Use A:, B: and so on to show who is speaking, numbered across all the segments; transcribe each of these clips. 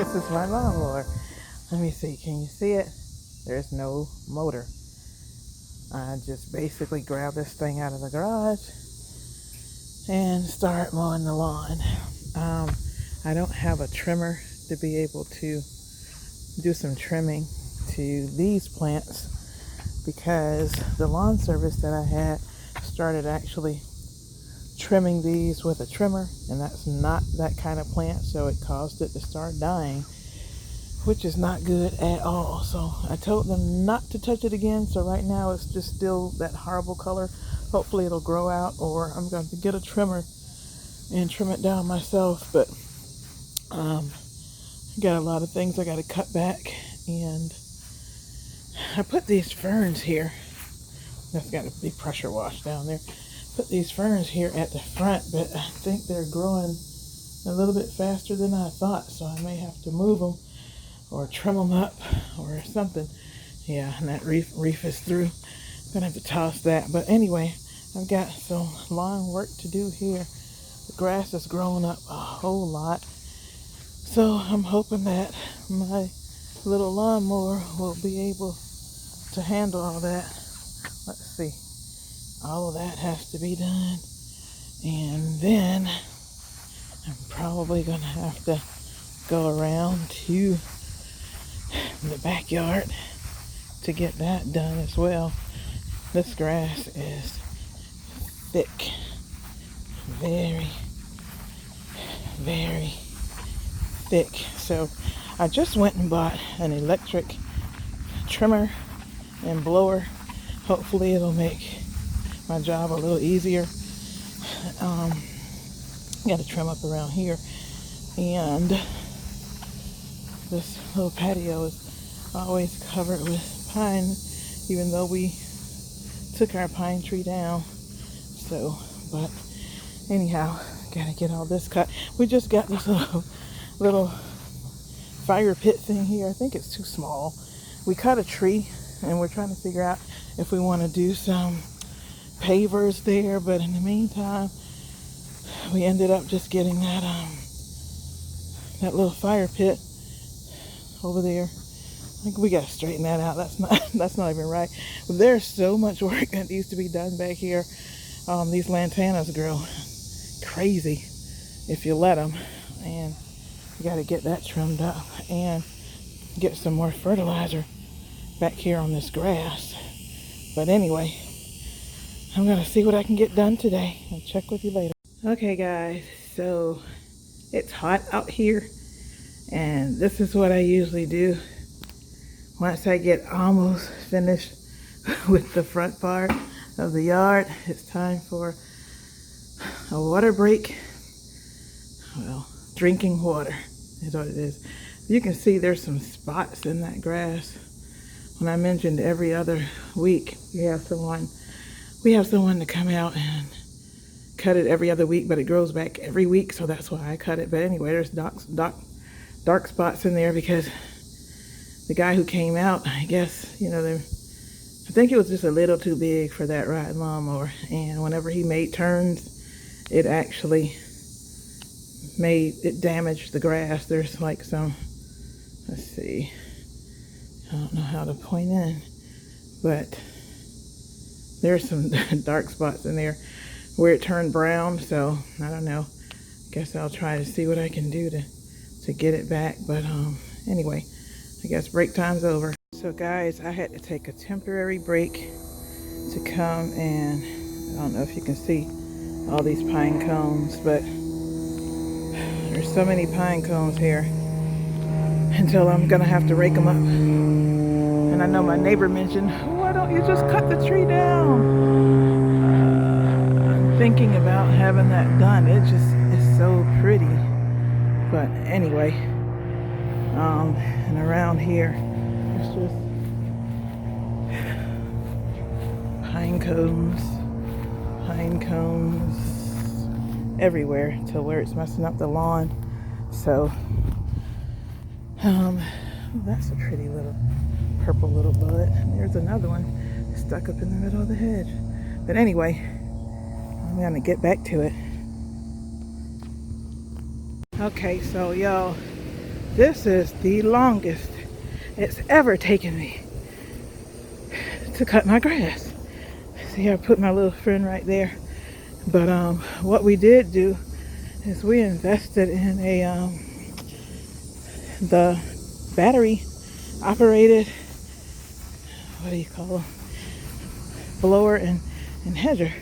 A: This is my lawnmower. Let me see. Can you see it? There's no motor. I just basically grab this thing out of the garage and start mowing the lawn. I don't have a trimmer to be able to do some trimming to these plants because the lawn service that I had started actually trimming these with a trimmer, and that's not that kind of plant, so it caused it to start dying, which is not good at all. So I told them not to touch it again, so right now it's just still that horrible color. Hopefully it'll grow out, or I'm going to get a trimmer and trim it down myself. But got a lot of things I got to cut back, and I put these ferns here. That's got to be pressure washed down there. Put these ferns here at the front, but I think they're growing a little bit faster than I thought, so I may have to move them or trim them up or something. Yeah, and that reef is through. I'm gonna have to toss that. But anyway, I've got some lawn work to do here. The grass is growing up a whole lot, so I'm hoping that my little lawnmower will be able to handle all that. Let's see. All of that has to be done, and then I'm probably gonna have to go around to the backyard to get that done as well. This grass is thick, very, very thick. So I just went and bought an electric trimmer and blower. Hopefully it'll make my job a little easier. Got to trim up around here, and this little patio is always covered with pine, even though we took our pine tree down. So, but anyhow, gotta get all this cut. We just got this little fire pit thing here. I think it's too small. We cut a tree, and we're trying to figure out if we want to do some pavers there, but in the meantime we ended up just getting that little fire pit over there. I think we got to straighten that out. That's not even right. There's so much work that needs to be done back here. These lantanas grow crazy if you let them, and you got to get that trimmed up and get some more fertilizer back here on this grass. But anyway, I'm gonna see what I can get done today. I'll check with you later. Okay guys, so it's hot out here, and this is what I usually do. Once I get almost finished with the front part of the yard, it's time for a water break. Well, drinking water is what it is. You can see there's some spots in that grass. When I mentioned every other week, we have someone to come out and cut it every other week, but it grows back every week, so that's why I cut it. But anyway, there's dark spots in there because the guy who came out, I guess, I think it was just a little too big for that riding lawnmower, and whenever he made turns, it actually damaged the grass. There's like some, let's see, I don't know how to point in, but there's some dark spots in there where it turned brown. So I don't know, guess I'll try to see what I can do to get it back. But anyway, I guess break time's over. So guys, I had to take a temporary break to come, and I don't know if you can see all these pine cones, but there's so many pine cones here until I'm gonna have to rake them up. And I know my neighbor mentioned, why don't you just cut the tree down? I'm thinking about having that done. It just is so pretty. But anyway, and around here, it's just pine cones everywhere to where it's messing up the lawn. So, that's a pretty little purple little bud. And there's another one stuck up in the middle of the hedge. But anyway, I'm gonna get back to it. Okay, so y'all, This is the longest it's ever taken me to cut my grass. See, I put my little friend right there. But what we did do is we invested in a the battery operated, what do you call them, blower and hedger.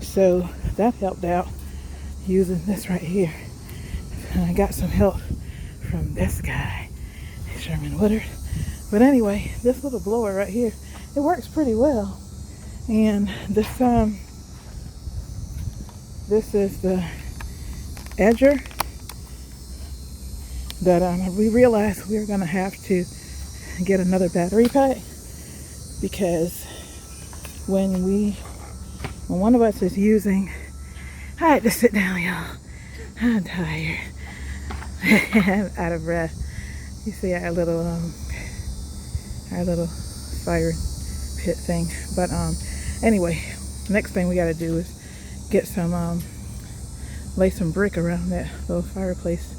A: So that helped out using this right here. And I got some help from this guy, Sherman Woodard. But anyway, this little blower right here, it works pretty well. And this is the edger that we realized we were going to have to get another battery pack, because when one of us is using, I had to sit down, y'all. I'm tired. I'm out of breath. You see our little fire pit thing. But anyway, next thing we got to do is get some lay some brick around that little fireplace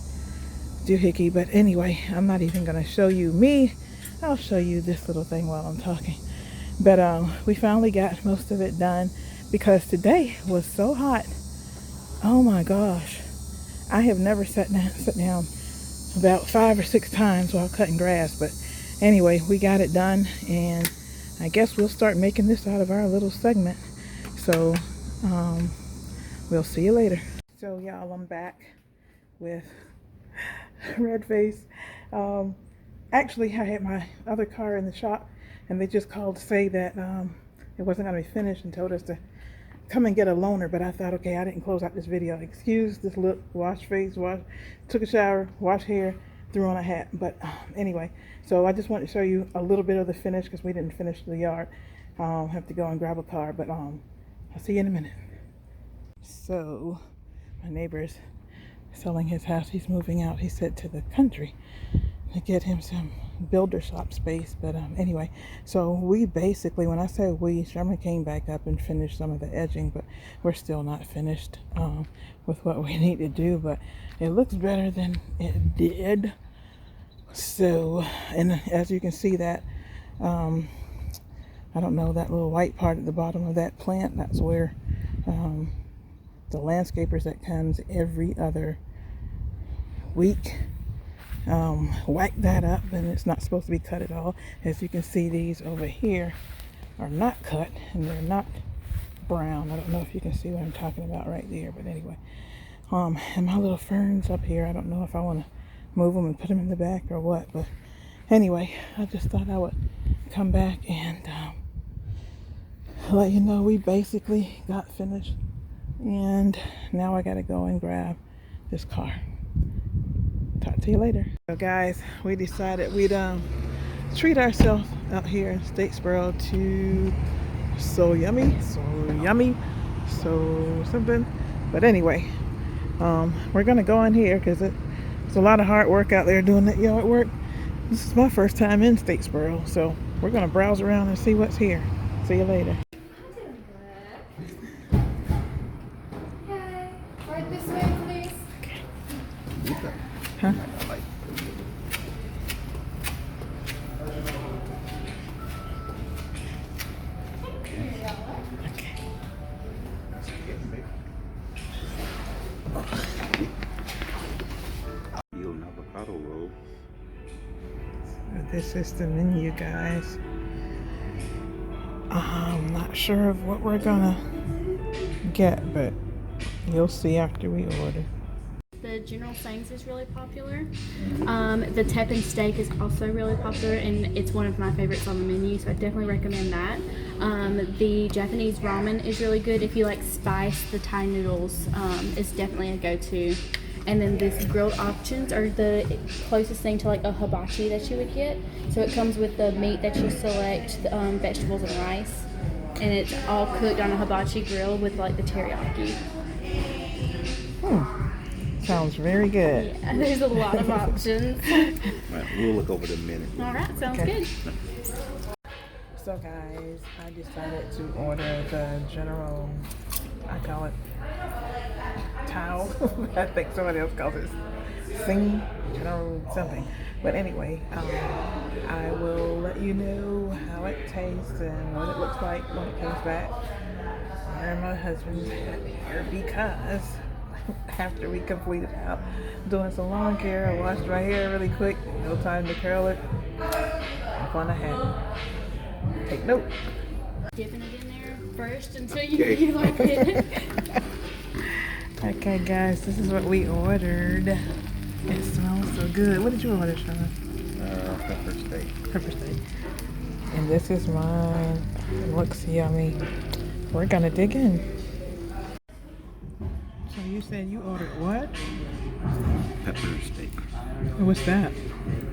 A: doohickey. But anyway, I'm not even gonna show you me. I'll show you this little thing while I'm talking. But we finally got most of it done because today was so hot. Oh my gosh, I have never sat down about 5 or 6 times while cutting grass. But anyway, we got it done, and I guess we'll start making this out of our little segment. So we'll see you later. So y'all, I'm back with red face. Actually, I had my other car in the shop, and they just called to say that it wasn't going to be finished and told us to come and get a loaner. But I thought, okay, I didn't close out this video. Excuse this look, wash face, took a shower, wash hair, threw on a hat. But anyway, so I just wanted to show you a little bit of the finish because we didn't finish the yard. I'll have to go and grab a car, but I'll see you in a minute. So my neighbor's selling his house. He's moving out, he said, to the country to get him some builder shop space. But anyway, so we basically, when I say we, Sherman came back up and finished some of the edging, but we're still not finished with what we need to do. But it looks better than it did. So, and as you can see that I don't know, that little white part at the bottom of that plant, that's where the landscapers that comes every other week whack that up, and it's not supposed to be cut at all. As you can see, these over here are not cut, and they're not brown. I don't know if you can see what I'm talking about right there, but anyway, and my little ferns up here, I don't know if I want to move them and put them in the back or what, but anyway, I just thought I would come back and let you know we basically got finished, and now I gotta go and grab this car. Talk to you later. So guys, we decided we'd treat ourselves out here in Statesboro to Soyumi, so something. But anyway, we're gonna go in here because it's a lot of hard work out there doing that yard work. This is my first time in Statesboro, so we're gonna browse around and see what's here. See you later.
B: Okay, right this way, please.
A: Huh?
C: Avocado roll.
A: This is the menu, guys. I'm not sure of what we're gonna get, but you'll see after we order.
B: The General Tsangs is really popular. The Teppan steak is also really popular, and it's one of my favorites on the menu, so I definitely recommend that. The Japanese ramen is really good. If you like spice, the Thai noodles is definitely a go-to. And then these grilled options are the closest thing to like a hibachi that you would get. So it comes with the meat that you select, the vegetables and rice, and it's all cooked on a hibachi grill with like the teriyaki.
A: Sounds very good.
B: Yeah, there's a lot of options.
C: Right, we'll look over it in a minute.
B: All right, sounds
A: Okay.
B: good.
A: So guys, I decided to order the general, I call it towel. I think somebody else calls it sing, general something. But anyway, I will let you know how it tastes and what it looks like when it comes back. And my husband's here because after we completed out doing some lawn care, I washed my hair really quick. No time to curl it. I'm gonna have take note.
B: Dipping it in there first until you like it.
A: Okay, guys, this is what we ordered. It smells so good. What did you order, Sean?
C: Pepper steak.
A: Pepper steak. And this is mine. It looks yummy. We're gonna dig in. So you said you ordered what?
C: Pepper steak.
A: What's that?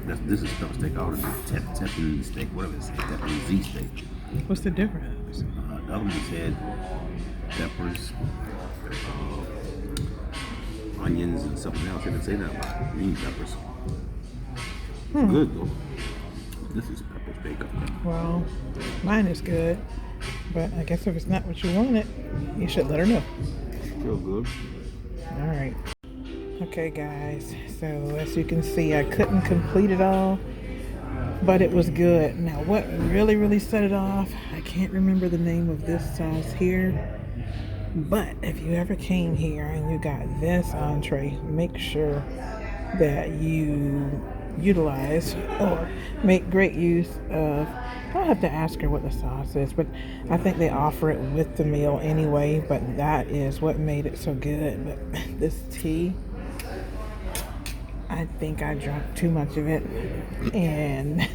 C: This is pepper steak. I ordered Teppan steak, whatever it is, Teppan Z steak.
A: What's the difference?
C: The other one said peppers, onions, and something else. It didn't say that about green peppers. Good though. This is pepper steak.
A: Well, mine is good, but I guess if it's not what you wanted, you should let her know.
C: Still good.
A: All right. Okay, guys. So as you can see, I couldn't complete it all, but it was good. Now, what really set it off? I can't remember the name of this sauce here, but if you ever came here and you got this entree, make sure that you utilize or make great use of. I'll have to ask her what the sauce is, but I think they offer it with the meal anyway, but that is what made it so good. But this tea, I think I drank too much of it and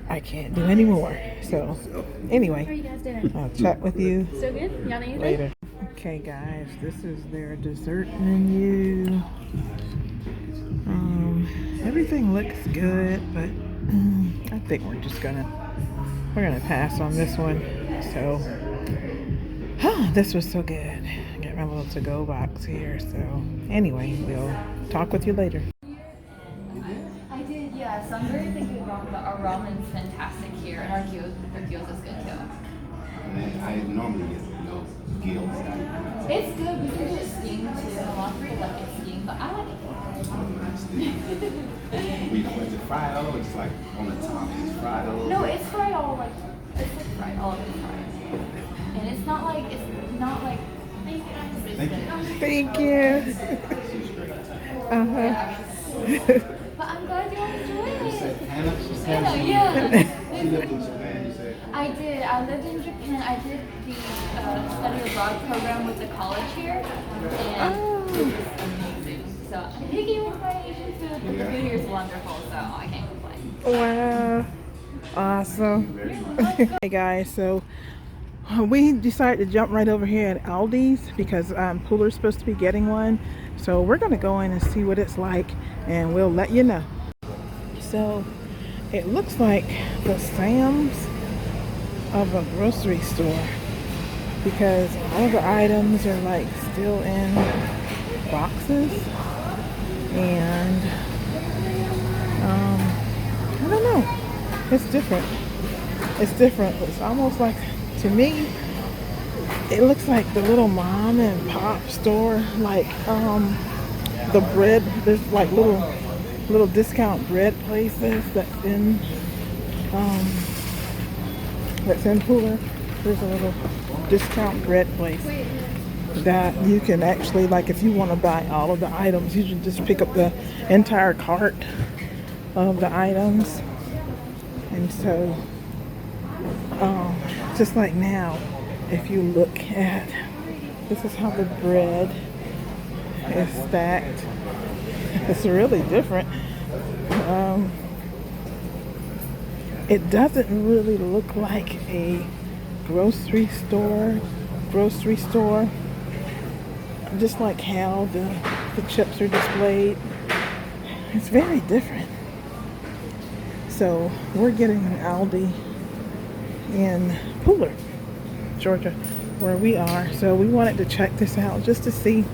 A: I can't do any more. So
B: How are
A: anyway,
B: you guys doing?
A: I'll chat with you
B: So good? Y'all need anything?
A: later. Okay, guys, this is their dessert menu. Everything looks good, but I think we're gonna pass on this one. So, this was so good. I got my little to-go box here. So, anyway, we'll talk with you later.
D: I did, yeah. So I'm very thinking about our ramen's fantastic here, and our gyoza's good too.
C: I normally get gills.
D: It's good. We can do it steamed too. A lot of people like it steamed, but I like it.
C: Was it fried all over? It's like on the top, it's fried all over.
D: No, it's fried all like fried. All of it's fried, and it's not like
A: Thank you.
D: But I'm glad you all enjoyed it.
C: Hannah?
D: Yeah.
C: You lived in Japan, you said?
D: I did. I lived in Japan. I did the study abroad program with the college here, and it was amazing. So I'm picking with my Asian food, but the food here is wonderful, so I can't complain.
A: Wow. Awesome. Hey guys, so we decided to jump right over here at ALDI's because Pooler's supposed to be getting one. So we're going to go in and see what it's like and we'll let you know. So it looks like the Sam's of a grocery store because all of the items are like still in boxes and I don't know. It's different. It's different. It's almost like, to me, it looks like the little mom and pop store, like the bread. There's like little discount bread places that's in Pooler. There's a little discount bread place that you can actually, like, if you want to buy all of the items, you should just pick up the entire cart of the items. And so, just like now, if you look at, this is how the bread is stacked. It's really different. It doesn't really look like a grocery store. Just like how the chips are displayed. It's very different. So we're getting an ALDI in Pooler, Georgia, where we are. So we wanted to check this out just to see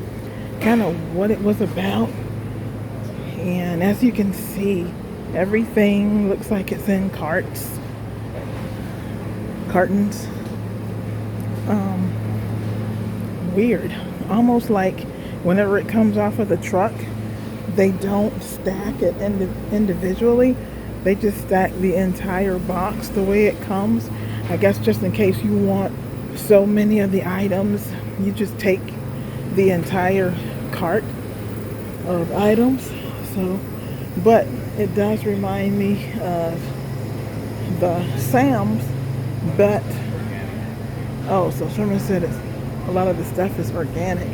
A: kind of what it was about. And as you can see, everything looks like it's in cartons. Weird. Almost like whenever it comes off of the truck, they don't stack it individually. They just stack the entire box the way it comes. I guess just in case you want so many of the items, you just take the entire cart of items. So, but it does remind me of the Sam's, but oh, so Sherman said a lot of the stuff is organic.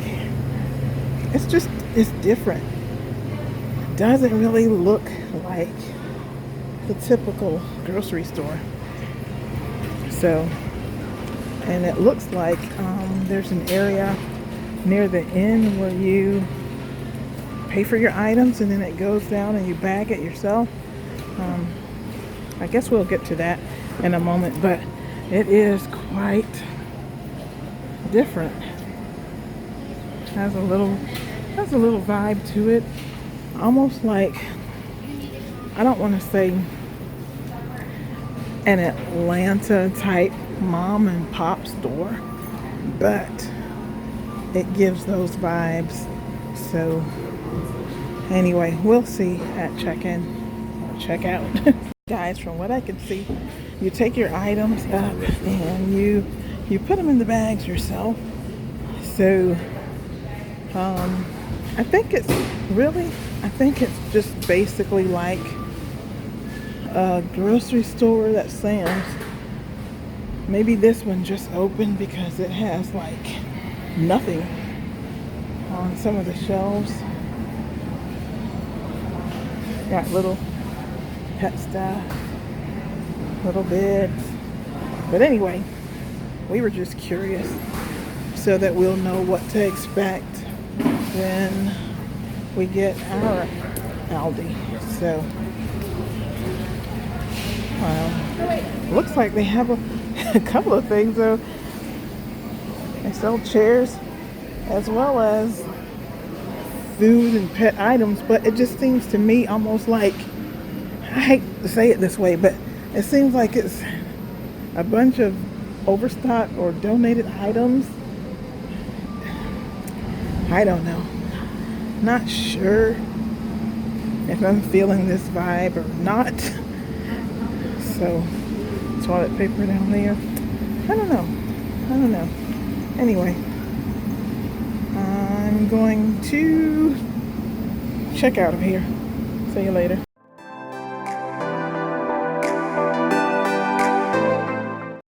A: It's different. It doesn't really look like the typical grocery store. So, and it looks like there's an area near the end where you pay for your items and then it goes down and you bag it yourself. I guess we'll get to that in a moment, but it is quite different. Has a little vibe to it, almost like, I don't want to say an Atlanta type mom and pop store, but it gives those vibes. So anyway, we'll see at check-in or check-out. Guys, from what I can see, you take your items up and you put them in the bags yourself. So I think it's just basically like a grocery store that Sam's. Maybe this one just opened because it has like nothing on some of the shelves. Got little pet stuff, little bits. But anyway, we were just curious so that we'll know what to expect when we get our ALDI. So looks like they have a couple of things though. They sell chairs as well as food and pet items, but it just seems to me almost like, I hate to say it this way, but it seems like it's a bunch of overstock or donated items. I don't know. Not sure if I'm feeling this vibe or not. So, toilet paper down there. I don't know. Anyway, I'm going to check out of here. See you later.